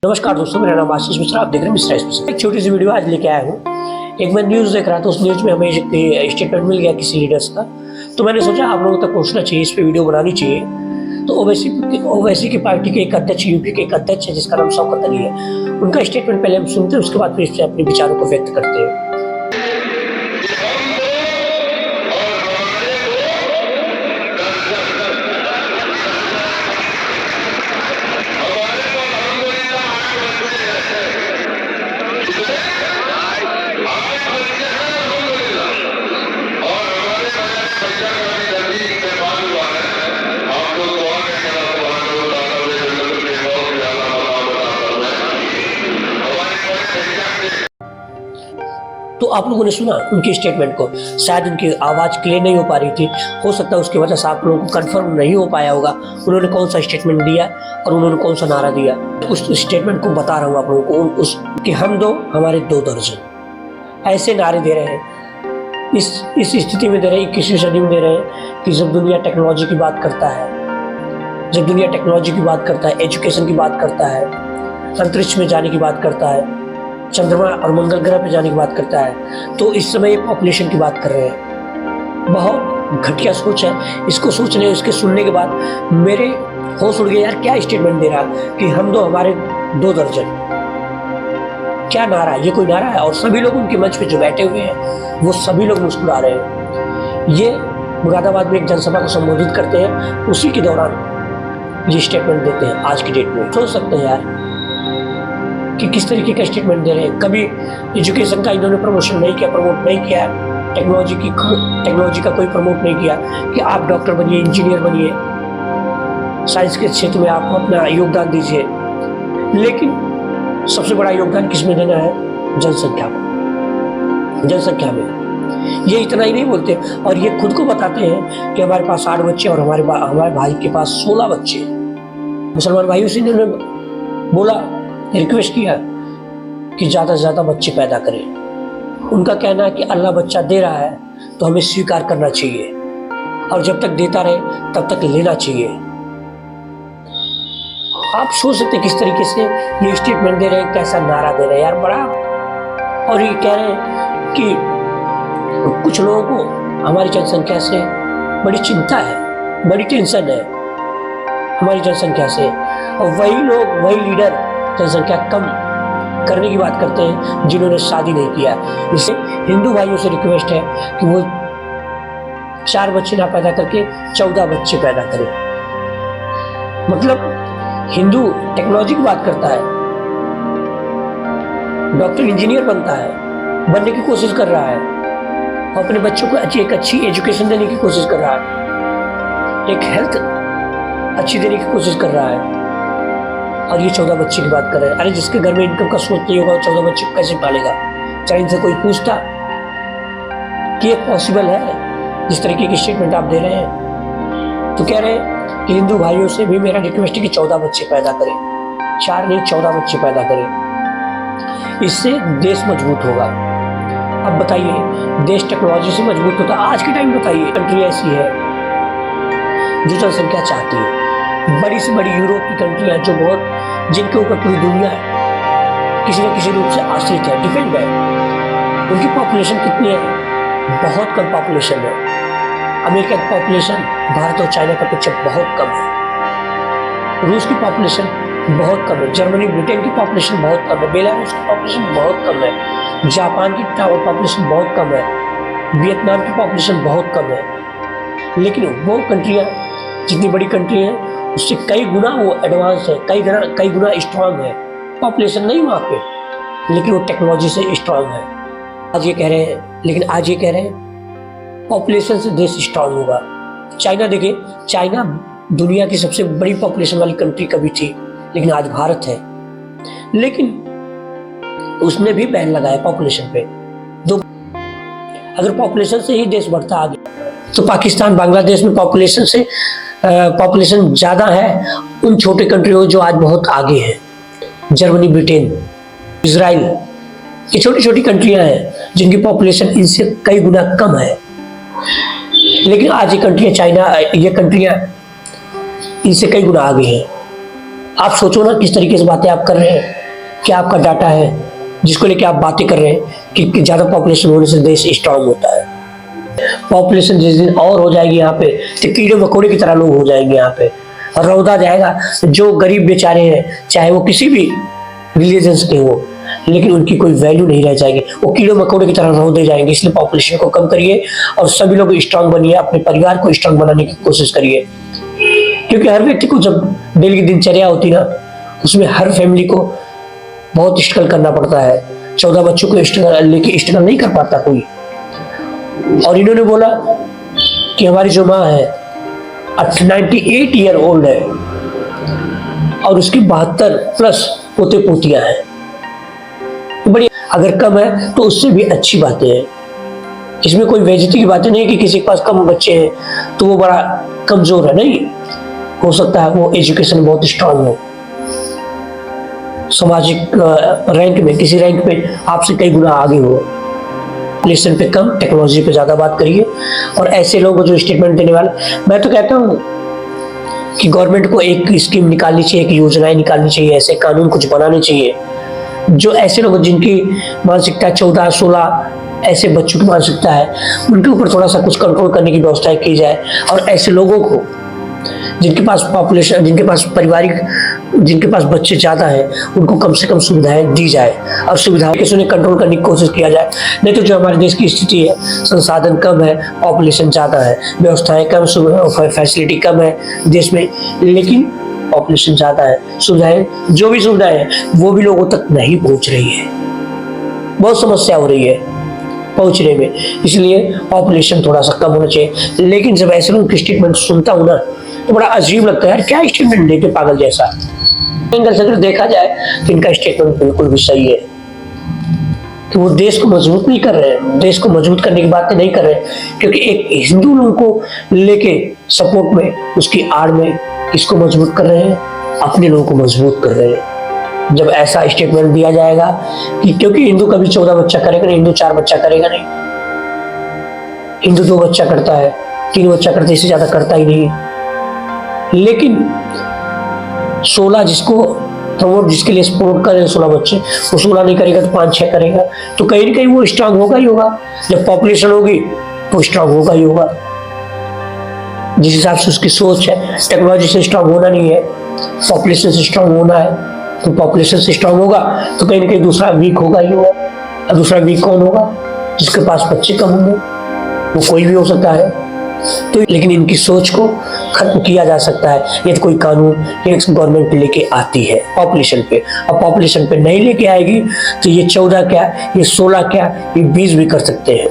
नमस्कार दोस्तों, मेरा नाम आशीष मिश्रा। आप देख रहे हैं मिश्रा एक्सप्रेस। एक छोटी सी वीडियो आज लेके आया हूँ। एक मैं न्यूज़ देख रहा था, उस न्यूज़ में हमें एक स्टेटमेंट मिल गया किसी लीडर्स का, तो मैंने सोचा आप लोगों तक पहुँचना चाहिए, इस पे वीडियो बनानी चाहिए। तो ओवैसी की पार्टी के एक अध्यक्ष, यूपी के एक अध्यक्ष है जिसका नाम शौकत अली है, उनका स्टेटमेंट पहले हम सुनते हैं, उसके बाद फिर इस पे अपने विचारों को व्यक्त करते हैं। तो आप लोगों ने सुना उनकी स्टेटमेंट को, शायद उनकी आवाज़ क्लियर नहीं हो पा रही थी, हो सकता है उसकी वजह से आप लोगों को कंफर्म नहीं हो पाया होगा उन्होंने कौन सा स्टेटमेंट दिया और उन्होंने कौन सा नारा दिया। उस स्टेटमेंट को बता रहा हूँ आप लोगों को, कि हम दो हमारे दो दर्जन, ऐसे नारे दे रहे हैं। इस स्थिति में दे रहे हैं, 21वीं सदी में दे रहे हैं कि जब दुनिया टेक्नोलॉजी की बात करता है, जब दुनिया टेक्नोलॉजी की बात करता है, एजुकेशन की बात करता है, अंतरिक्ष में जाने की बात करता है, चंद्रमा और मंगल ग्रह पे जाने की बात करता है, तो इस समय पॉपुलेशन की बात कर रहे हैं। बहुत घटिया सोच है। इसको सोचने, इसके सुनने के बाद मेरे होश उड़ गए। यार क्या स्टेटमेंट दे रहा कि हम दो हमारे दो दर्जन, क्या नारा है? ये कोई नारा है? और सभी लोग उनके मंच पे जो बैठे हुए हैं वो सभी लोग मुस्कुरा रहे हैं। ये मुरादाबाद में एक जनसभा को संबोधित करते हैं, उसी के दौरान ये स्टेटमेंट देते हैं। आज की डेट में सोच सकते हैं यार कि किस तरीके का स्टेटमेंट दे रहे हैं। कभी एजुकेशन का इन्होंने प्रमोशन नहीं किया, प्रमोट नहीं किया, टेक्नोलॉजी का कोई प्रमोट नहीं किया कि आप डॉक्टर बनिए, इंजीनियर बनिए, साइंस के क्षेत्र में आप अपना योगदान दीजिए। लेकिन सबसे बड़ा योगदान किसमें देना है? जनसंख्या में, जनसंख्या में। ये इतना ही नहीं बोलते, और ये खुद को बताते हैं कि हमारे पास 8 बच्चे और हमारे भाई के पास 16 बच्चे। मुसलमान भाइयों से इन्होंने बोला, रिक्वेस्ट किया कि ज़्यादा से ज़्यादा बच्चे पैदा करें। उनका कहना है कि अल्लाह बच्चा दे रहा है तो हमें स्वीकार करना चाहिए, और जब तक देता रहे तब तक लेना चाहिए। आप सोच सकते किस तरीके से ये स्टेटमेंट दे रहे हैं, कैसा नारा दे रहे हैं यार, बड़ा। और ये कह रहे हैं कि कुछ लोगों को हमारी जनसंख्या से बड़ी चिंता है, बड़ी टेंशन है हमारी जनसंख्या से, और वही लोग, वही लीडर जनसंख्या कम करने की बात करते हैं जिन्होंने शादी नहीं किया। इससे हिंदू भाइयों से रिक्वेस्ट है कि वो 4 बच्चे ना पैदा करके 14 बच्चे पैदा करें। मतलब हिंदू टेक्नोलॉजी की बात करता है, डॉक्टर इंजीनियर बनने की कोशिश कर रहा है, और अपने बच्चों को एक अच्छी एजुकेशन देने की कोशिश कर रहा है, एक हेल्थ अच्छी देने की कोशिश कर रहा है, और ये 14 बच्चे की बात कर रहे हैं। अरे जिसके घर में इनकम का सोच नहीं होगा, 14 बच्चे को कैसे पालेगा? चाहे इनसे कोई पूछता कि ये पॉसिबल है जिस तरीके की स्टेटमेंट आप दे रहे हैं। तो कह रहे हैं कि हिंदू भाइयों से भी मेरा रिक्वेस्ट है कि 14 बच्चे पैदा करें, 4 नहीं 14 बच्चे पैदा करें। इससे देश मजबूत होगा। अब बताइए, देश टेक्नोलॉजी से मजबूत होता है? आज के टाइम बताइए, कंट्री ऐसी है जो जनसंख्या चाहती है, बड़ी से बड़ी यूरोप की कंट्रियां जो बहुत, जिनके ऊपर पूरी दुनिया किसी न किसी रूप से आश्रित है, डिपेंड है, उनकी पॉपुलेशन कितनी है? बहुत कम पॉपुलेशन है। अमेरिका की पॉपुलेशन भारत और चाइना का अपेक्षा बहुत कम है। रूस की पॉपुलेशन बहुत कम है, जर्मनी ब्रिटेन की पॉपुलेशन बहुत कम है, बेलारूस की पॉपुलेशन बहुत कम है, जापान की पॉपुलेशन बहुत कम है, वियतनाम की पॉपुलेशन बहुत कम है। लेकिन वो कंट्रियाँ, जितनी बड़ी कंट्री हैं, उससे कई गुना वो एडवांस है, कई गुना स्ट्रांग है। पॉपुलेशन नहीं वहाँ पे, लेकिन वो टेक्नोलॉजी से स्ट्रांग है। आज ये कह रहे हैं पॉपुलेशन से देश स्ट्रांग होगा। चाइना देखिए, चाइना दुनिया की सबसे बड़ी पॉपुलेशन वाली कंट्री कभी थी, लेकिन आज भारत है। लेकिन उसने भी बैन लगाया पॉपुलेशन पे। अगर पॉपुलेशन से ही देश बढ़ता आगे, तो पाकिस्तान, बांग्लादेश में पॉपुलेशन ज़्यादा है उन छोटे कंट्रियों जो आज बहुत आगे हैं। जर्मनी, ब्रिटेन, इजराइल, ये छोटी छोटी कंट्रियां हैं जिनकी पॉपुलेशन इनसे कई गुना कम है। लेकिन आज ये कंट्रियां, चाइना, ये कंट्रियां इनसे कई गुना आगे हैं। आप सोचो ना किस तरीके से बातें आप कर रहे हैं, क्या आपका डाटा है जिसको लेके आप बातें कर रहे हैं कि ज़्यादा पॉपुलेशन होने से देश स्ट्रांग होता है। पॉपुलेशन जिस दिन और हो जाएगी यहाँ पे तो कीड़े मकोड़े की तरह लोग हो जाएंगे यहाँ पे, और रौदा जाएगा। जो गरीब बेचारे हैं, चाहे वो किसी भी रिलीजन्स के हो, लेकिन उनकी कोई वैल्यू नहीं रह जाएगी, वो कीड़े मकोड़े की तरह रौदे जाएंगे। इसलिए पॉपुलेशन को कम करिए और सभी लोग स्ट्रांग बनिए, अपने परिवार को स्ट्रांग बनाने की कोशिश करिए। क्योंकि हर व्यक्ति को जब डेली की दिनचर्या होती ना, उसमें हर फैमिली को बहुत स्ट्रगल करना पड़ता है। 14 बच्चों को लेके स्ट्रगल नहीं कर पाता कोई। और इन्होंने बोला कि हमारी जो माँ है 98 ईयर ओल्ड है और उसकी 72 प्लस पोते पोतियां हैं। तो बड़ी, अगर कम है तो उससे भी अच्छी बातें हैं। इसमें कोई बेइज्जती की बातें नहीं कि किसी के पास कम बच्चे हैं तो वो बड़ा कमजोर है, नहीं। हो सकता है वो एजुकेशन बहुत स्ट्रांग हो, सामाजिक रैंक में, किसी रैंक पे आपसे कई गुना आगे हो। पॉपुलेशन पे कम, टेक्नोलॉजी पे ज्यादा बात करिए। और ऐसे लोग जो स्टेटमेंट देने वाले, मैं तो कहता हूँ कि गवर्नमेंट को एक स्कीम निकालनी चाहिए, एक योजनाएं निकालनी चाहिए, ऐसे कानून कुछ बनाने चाहिए जो ऐसे लोग जिनकी मानसिकता 14-16 ऐसे बच्चों की मानसिकता है, उनके ऊपर थोड़ा सा कुछ कंट्रोल करने की व्यवस्था की जाए। और ऐसे लोगों को जिनके पास पॉपुलेशन, जिनके पास पारिवारिक, जिनके पास बच्चे ज़्यादा हैं, उनको कम से कम सुविधाएं दी जाए और सुविधाओं के उन्हें कंट्रोल करने की कोशिश किया जाए। नहीं तो जो हमारे देश की स्थिति है, संसाधन कम है, पॉपुलेशन ज़्यादा है, व्यवस्थाएं कम, फैसिलिटी कम है देश में, लेकिन पॉपुलेशन ज़्यादा है, सुविधाएं, जो भी सुविधाएं हैं वो भी लोगों तक नहीं पहुँच रही है। बहुत समस्या हो रही है पहुँचने में, इसलिए पॉपुलेशन थोड़ा सा कम होना चाहिए। लेकिन जब ऐसे लोग स्टेटमेंट सुनता हूँ ना तो बड़ा अजीब लगता है, यार क्या स्टेटमेंट देते पागल जैसा। एंगल से अगर देखा जाए तो इनका स्टेटमेंट बिल्कुल भी सही है कि वो देश को मजबूत नहीं कर रहे हैं, देश को मजबूत करने की बातें नहीं कर रहे हैं, क्योंकि एक हिंदू लोगों को लेके सपोर्ट में, उसकी आड़ में किसको मजबूत कर रहे हैं, अपने लोगों को मजबूत कर रहे हैं। जब ऐसा स्टेटमेंट दिया जाएगा कि क्योंकि हिंदू कभी 14 बच्चा करेगा नहीं, हिंदू 4 बच्चा करेगा नहीं, हिंदू 2 बच्चा करता है, 3 बच्चा करता है, इससे ज्यादा करता ही नहीं। लेकिन 16 जिसको प्रमोट, जिसके लिए सपोर्ट करें 16 बच्चे, वो 16 नहीं करेगा तो 5-6 करेगा, तो कहीं ना कहीं वो स्ट्रांग होगा ही होगा। जब पॉपुलेशन होगी तो स्ट्रांग होगा ही होगा। जिस हिसाब से उसकी सोच है, टेक्नोलॉजी से स्ट्रांग होना नहीं है, पॉपुलेशन से स्ट्रांग होना है। तो पॉपुलेशन से स्ट्रांग होगा तो कहीं ना कहीं दूसरा वीक होगा ही होगा। और दूसरा वीक कौन होगा? जिसके पास बच्चे कम होंगे, वो कोई भी हो सकता है। तो लेकिन इनकी सोच को खत्म किया जा सकता है, ये तो कोई कानून ये गवर्नमेंट लेके आती है पॉपुलेशन पे। अब पॉपुलेशन पे नहीं लेके आएगी तो ये 14 क्या, ये 16 क्या, ये 20 भी कर सकते हैं।